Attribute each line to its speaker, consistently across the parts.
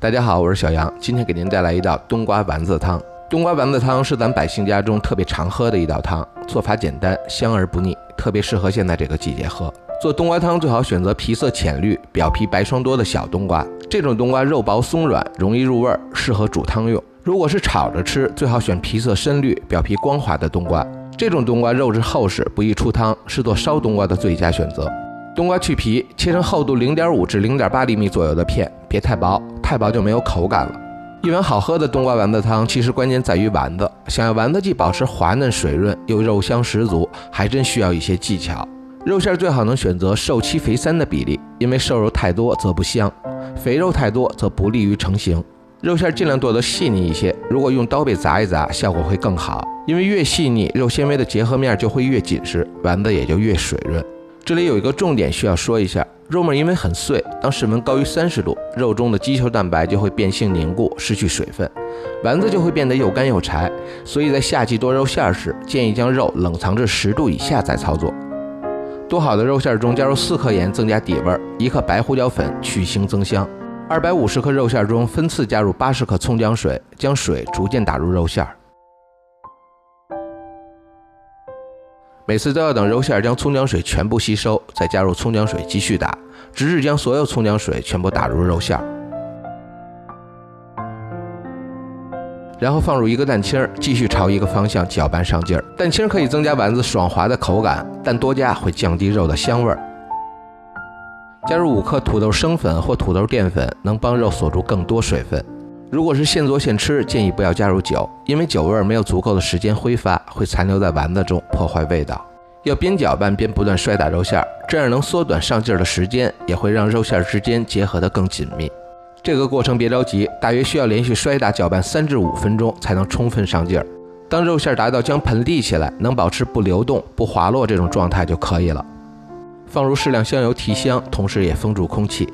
Speaker 1: 大家好，我是小杨，今天给您带来一道冬瓜丸子汤。冬瓜丸子汤是咱百姓家中特别常喝的一道汤，做法简单，香而不腻，特别适合现在这个季节喝。做冬瓜汤最好选择皮色浅绿、表皮白霜多的小冬瓜，这种冬瓜肉薄松软，容易入味，适合煮汤用。如果是炒着吃，最好选皮色深绿、表皮光滑的冬瓜，这种冬瓜肉质厚实，不易出汤，是做烧冬瓜的最佳选择。冬瓜去皮，切成厚度 0.5 至 0.8 厘米左右的片，别太薄，太薄就没有口感了。一碗好喝的冬瓜丸子汤，其实关键在于丸子。想要丸子既保持滑嫩水润，又肉香十足，还真需要一些技巧。肉馅最好能选择瘦7肥3的比例，因为瘦肉太多则不香，肥肉太多则不利于成型。肉馅尽量剁得细腻一些，如果用刀背砸一砸，效果会更好。因为越细腻，肉纤维的结合面就会越紧实，丸子也就越水润。这里有一个重点需要说一下，肉末因为很碎，当室温高于30度，肉中的肌球蛋白就会变性凝固，失去水分，丸子就会变得又干又柴。所以在夏季剁肉馅时，建议将肉冷藏至10度以下再操作。剁好的肉馅中加入4克盐增加底味，1克白胡椒粉去腥增香。250克肉馅中分次加入80克葱姜水，将水逐渐打入肉馅。每次都要等肉馅将葱姜水全部吸收，再加入葱姜水继续打，直至将所有葱姜水全部打入肉馅。然后放入1个蛋清，继续朝一个方向搅拌上劲儿。蛋清可以增加丸子爽滑的口感，但多加会降低肉的香味儿。加入5克土豆生粉或土豆淀粉，能帮肉锁住更多水分。如果是现做现吃，建议不要加入酒，因为酒味没有足够的时间挥发，会残留在丸子中，破坏味道。要边搅拌边不断摔打肉馅，这样能缩短上劲儿的时间，也会让肉馅之间结合得更紧密。这个过程别着急，大约需要连续摔打搅拌3至5分钟才能充分上劲儿。当肉馅达到将盆立起来，能保持不流动、不滑落这种状态就可以了。放入适量香油提香，同时也封住空气。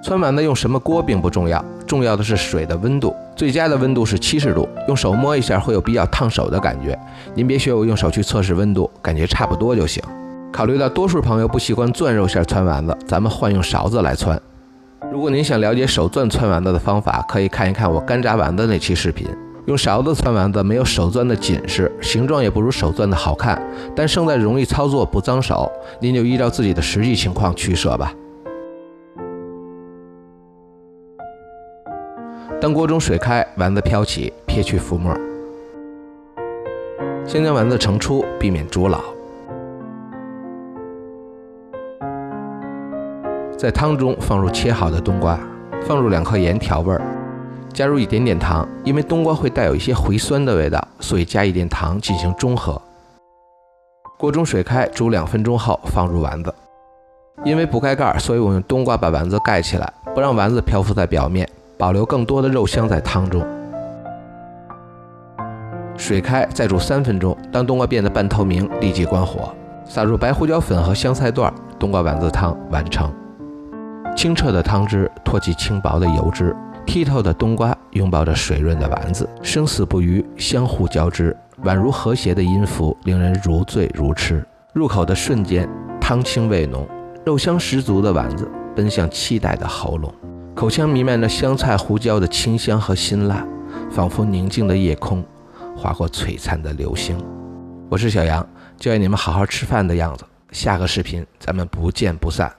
Speaker 1: 汆丸子用什么锅并不重要，重要的是水的温度，最佳的温度是70度，用手摸一下会有比较烫手的感觉。您别学我用手去测试温度，感觉差不多就行。考虑到多数朋友不习惯攥肉馅汆丸子，咱们换用勺子来汆。如果您想了解手攥汆丸子的方法，可以看一看我干炸丸子那期视频。用勺子汆丸子没有手攥的紧实，形状也不如手攥的好看，但胜在容易操作不脏手，您就依照自己的实际情况取舍吧。当锅中水开，丸子飘起，撇去浮沫，先将丸子盛出，避免煮老。在汤中放入切好的冬瓜，放入2克盐调味，加入一点点糖，因为冬瓜会带有一些回酸的味道，所以加一点糖进行中和。锅中水开，煮2分钟后放入丸子。因为不盖盖，所以我用冬瓜把丸子盖起来，不让丸子漂浮在表面，保留更多的肉香在汤中。水开，再煮3分钟，当冬瓜变得半透明，立即关火，撒入白胡椒粉和香菜段，冬瓜丸子汤完成。清澈的汤汁托起轻薄的油脂，剔透的冬瓜拥抱着水润的丸子，生死不渝，相互交织，宛如和谐的音符，令人如醉如痴。入口的瞬间，汤清味浓，肉香十足的丸子奔向期待的喉咙，口腔弥漫着香菜胡椒的清香和辛辣，仿佛宁静的夜空划过璀璨的流星。我是小杨，就爱你们好好吃饭的样子。下个视频咱们不见不散。